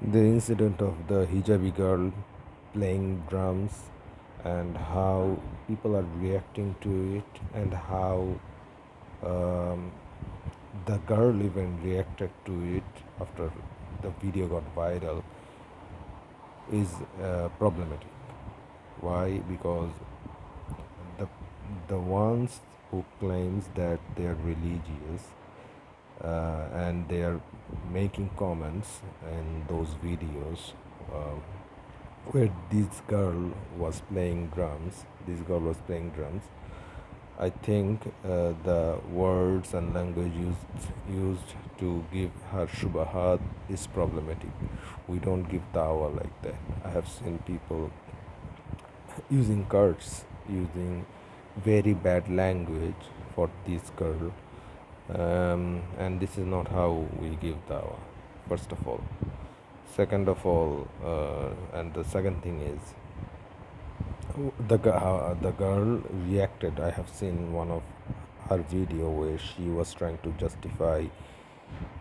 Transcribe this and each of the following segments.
The incident of the hijabi girl playing drums and how people are reacting to it, and how um, the girl even reacted to it after the video got viral is problematic. Why? Because the the ones who claims that they are religious and they are making comments in those videos uh, where this girl was playing drums. I think the words and language used to give her shubahat is problematic. We don't give dawah like that. I have seen people using curse, using very bad language for this girl, and this is not how we give dawah. First of all, second of all, and the second thing is the girl reacted. I have seen one of her video where she was trying to justify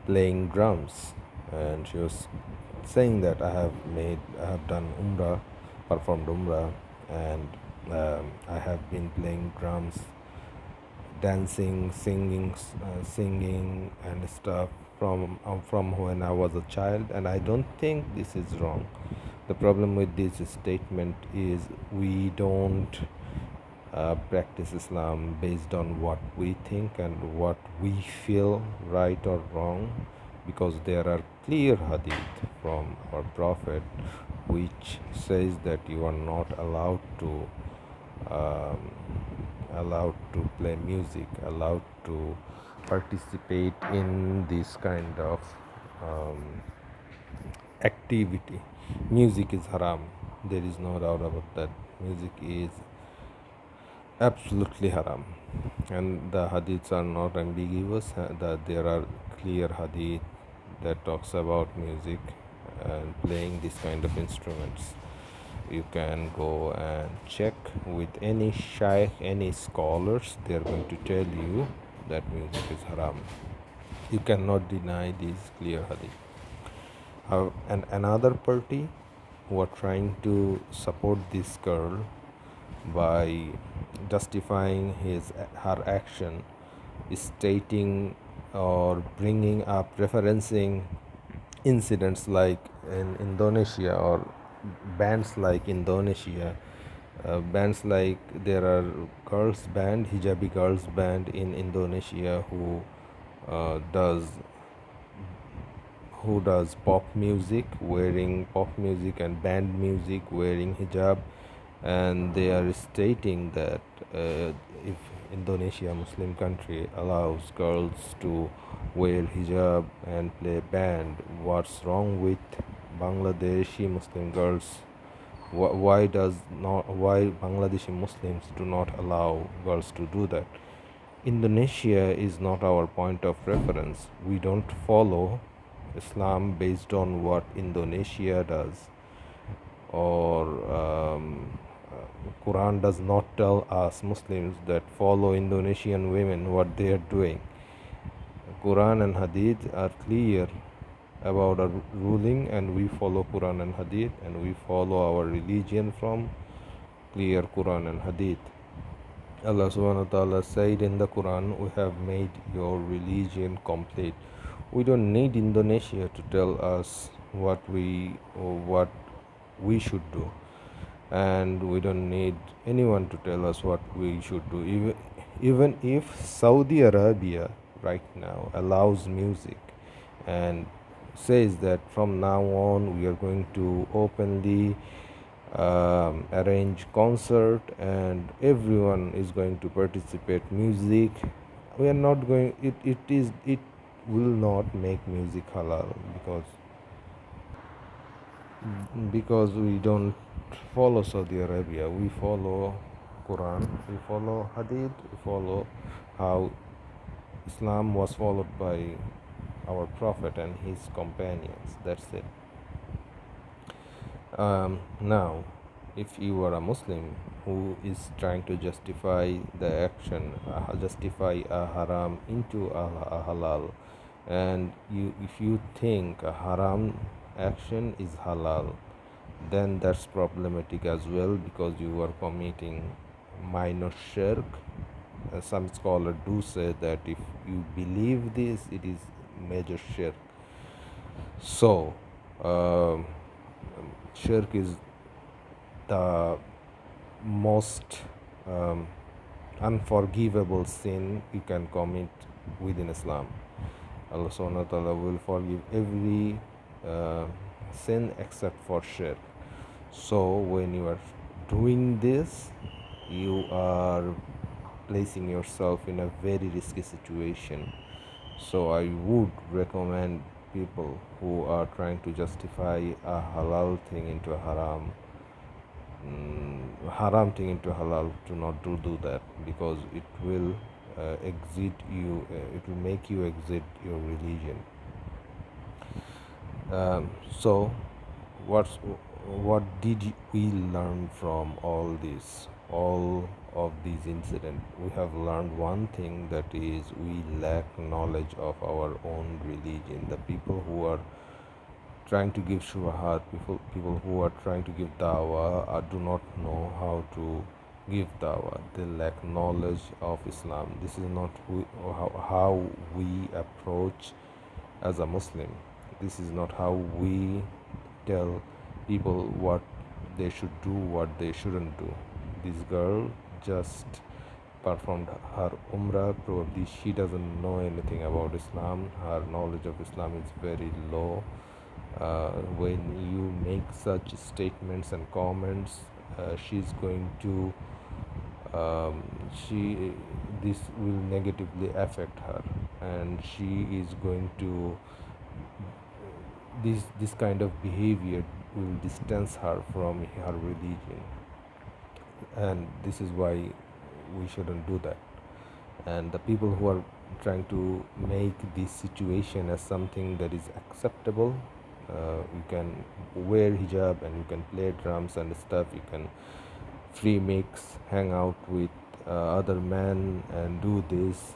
playing drums, and she was saying that I have done umrah, performed umrah, and I have been playing drums, dancing, singing and stuff from when I was a child, and I don't think this is wrong. The problem with this statement is we don't practice Islam based on what we think and what we feel right or wrong, because there are clear hadith from our Prophet which says that you are not um, allowed to play music, allowed to participate in this kind of um, activity. Music is haram. There is no doubt about that. Music is absolutely haram, and the hadiths are not ambiguous. That there are clear hadith that talks about music and playing this kind of instruments. You can go and check with any shaykh, any scholars. They are going to tell you that music is haram. You cannot deny these clear hadith. And another party who are trying to support this girl by justifying her action, stating or bringing up, referencing incidents like in Indonesia, or bands like Indonesia, bands like there are girls band, hijabi girls band in Indonesia uh, does does pop music, wearing pop music and band music, wearing hijab, and they are stating that if Indonesia, Muslim country, allows girls to wear hijab and play band, what's wrong with Bangladeshi Muslim girls? Why Bangladeshi Muslims do not allow girls to do that? Indonesia is not our point of reference. We don't follow Islam based on what Indonesia does, or Quran does not tell us Muslims that follow Indonesian women what they are doing. Quran and Hadith are clear about our ruling, and we follow Quran and Hadith, and we follow our religion from clear Quran and Hadith. Allah subhanahu wa ta'ala said in the Quran, we have made your religion complete. We don't need Indonesia to tell us what we should do, and we don't need anyone to tell us what we should do. Even if Saudi Arabia right now allows music and says that from now on we are going to openly arrange concert and everyone is going to participate music, we are not going it will not make music halal, because we don't follow Saudi Arabia. We follow Quran, we follow Hadith, we follow how Islam was followed by our Prophet and his companions. That's it. Now, if you are a Muslim who is trying to justify the action, justify a haram into a halal, and if you think a haram action is halal, then that's problematic as well, because you are committing minor shirk. Some scholars do say that if you believe this, it is major shirk. So, um shirk is the most um, unforgivable sin you can commit within Islam. Allah subhanahu wa ta'ala will forgive every uh, sin except for shirk. So when you are doing this, you are placing yourself in a very risky situation. So I would recommend people who are trying to justify a halal thing into a haram thing into halal, to not do that, because it will it will make you exit your religion. So what's what did we learn from all of these incidents? We have learned one thing, that is, we lack knowledge of our own religion. The people who are trying to give shubahat, people who are trying to give dawah, do not know how to give dawah. They lack knowledge of Islam. This is not how we approach as a Muslim. This is not how we tell people what they should do, what they shouldn't do. This girl just performed her umrah. Probably she doesn't know anything about Islam. Her knowledge of Islam is very low. When you make such statements and comments, she's going to she this will negatively affect her, and she is going to this kind of behavior will distance her from her religion, and this is why we shouldn't do that. And the people who are trying to make this situation as something that is acceptable, you can wear hijab and you can play drums and stuff, you can free mix, hang out with other men and do this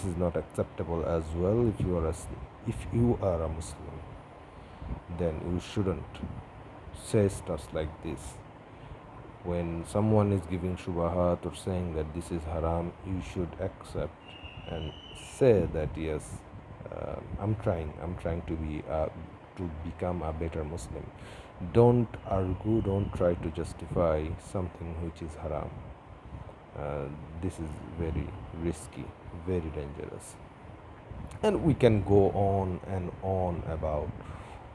is not acceptable as well. If you are a Muslim, then you shouldn't say stuff like this. When someone is giving shubahat or saying that this is haram, you should accept and say that yes, I'm trying to become a better Muslim. Don't argue, don't try to justify something which is haram. This is very risky, very dangerous. And we can go on and on about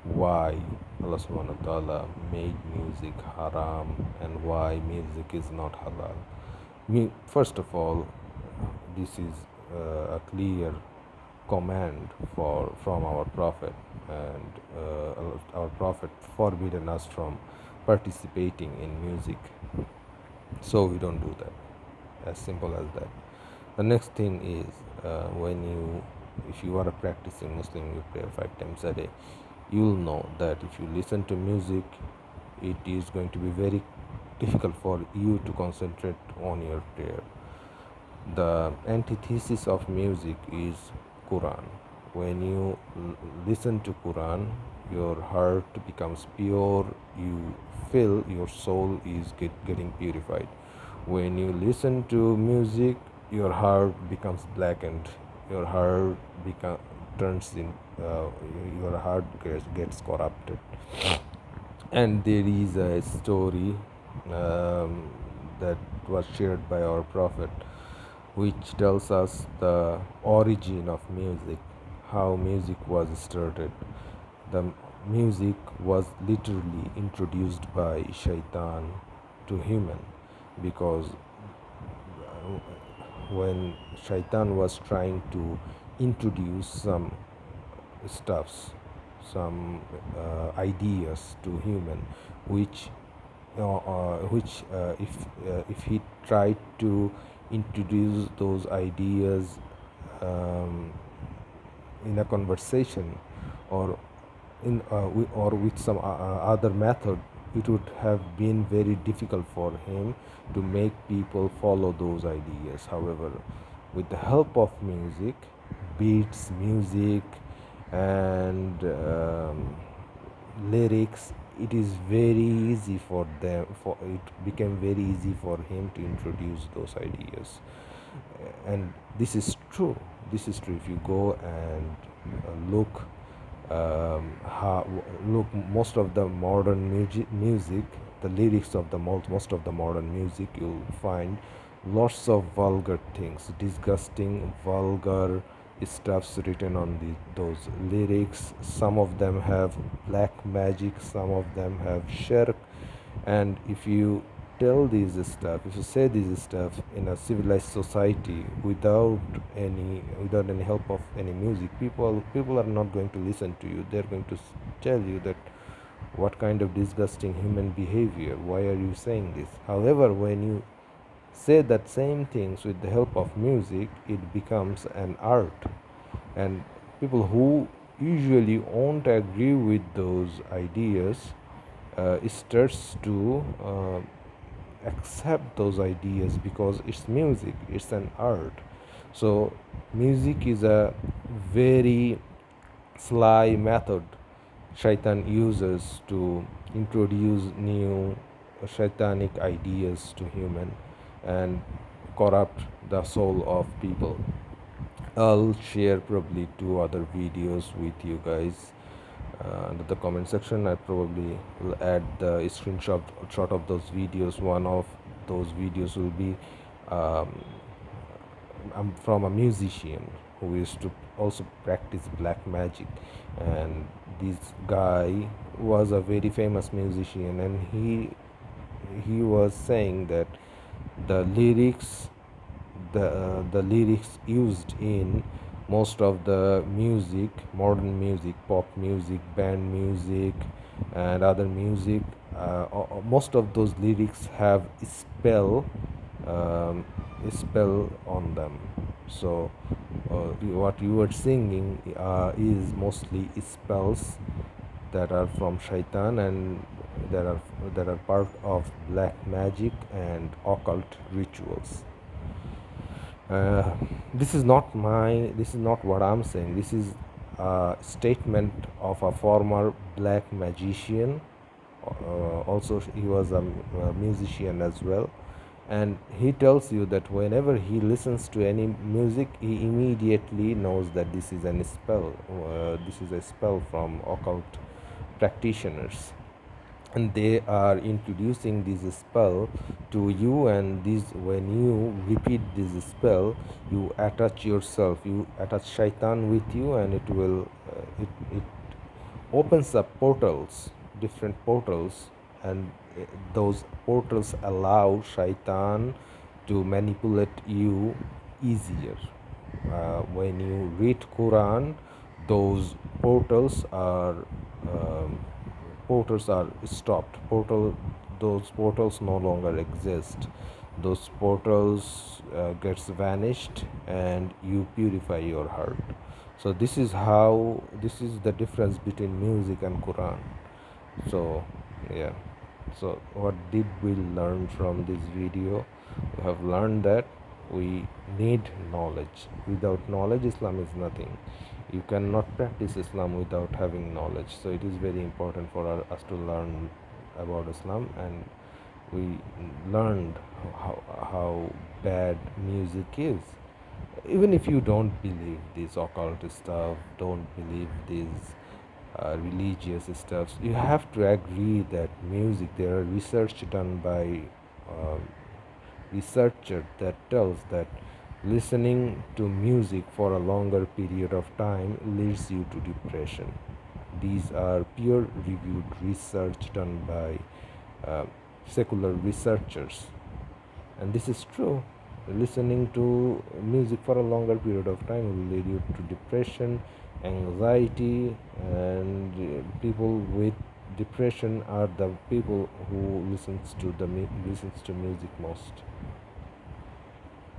why Allah subhanahu wa ta'ala made music haram and why music is not halal. First of all, this is a clear command from our Prophet, and our Prophet forbidden us from participating in music. So we don't do that. As simple as that. The next thing is, if you are a practicing Muslim, you pray 5 times a day. You will know that if you listen to music, it is going to be very difficult for you to concentrate on your prayer. The antithesis of music is Quran. When you listen to Quran, your heart becomes pure. You feel your soul is getting purified. When you listen to music, your heart becomes blackened. Your heart turns in. Your heart gets corrupted. And there is a story that was shared by our Prophet, which tells us the origin of music, how music was started. The music was literally introduced by Shaitan to human, because when Shaitan was trying to introduce some stuffs, some ideas to human, which if he tried to introduce those ideas in a conversation, or with some other method, it would have been very difficult for him to make people follow those ideas. However, with the help of music, beats, music, and lyrics, it is very easy for them, for it became very easy for him to introduce those ideas. And this is true, this is true. If you go and look, how look, most of the modern music, the lyrics of the most of the modern music, you'll find lots of vulgar things, disgusting vulgar stuffs written on those lyrics. Some of them have black magic, some of them have shirk. And if you tell these stuff, if you say these stuff in a civilized society without any help of any music, people are not going to listen to you. They're going to tell you that what kind of disgusting human behavior, why are you saying this? However, when you say that same things with the help of music, it becomes an art. And people who usually won't agree with those ideas starts to accept those ideas because it's music, it's an art. So music is a very sly method shaitan uses to introduce new shaitanic ideas to human and corrupt the soul of people. I'll share probably two other videos with you guys under the comment section. I probably will add the shot of those videos. One of those videos will be um, from a musician who used to also practice black magic. And this guy was a very famous musician, and he was saying that the lyrics the lyrics used in most of the music, modern music, pop music, band music, and other music, most of those lyrics have um, spell on them. So what you are singing is mostly spells that are from shaitan, and that are part of black magic and occult rituals. uh, this is not what I'm saying. This is a statement of a former black magician. Also, he was a musician as well. And he tells you that whenever he listens to any music, he immediately knows that this is a spell. This is a spell from occult practitioners, and they are introducing this spell to you. And this, when you repeat this spell, you attach yourself, you attach shaitan with you, and it opens up portals, different portals. And those portals allow shaitan to manipulate you easier. When you read Quran, those portals are um, stopped. Those portals no longer exist. Those portals gets vanished, and you purify your heart. So this is the difference between music and Quran. So yeah, so what did we learn from this video? We have learned that we need knowledge. Without knowledge, Islam is nothing. You cannot practice Islam without having knowledge. So it is very important for us to learn about Islam. And we learned how bad music is. Even if you don't believe this occult stuff, don't believe these religious stuff, you have to agree that music, there are research done by um, researcher that tells that listening to music for a longer period of time leads you to depression. These are peer reviewed research done by uh, secular researchers, and this is true. Listening to music for a longer period of time will lead you to depression, anxiety. And people with depression are the people who listens to music most.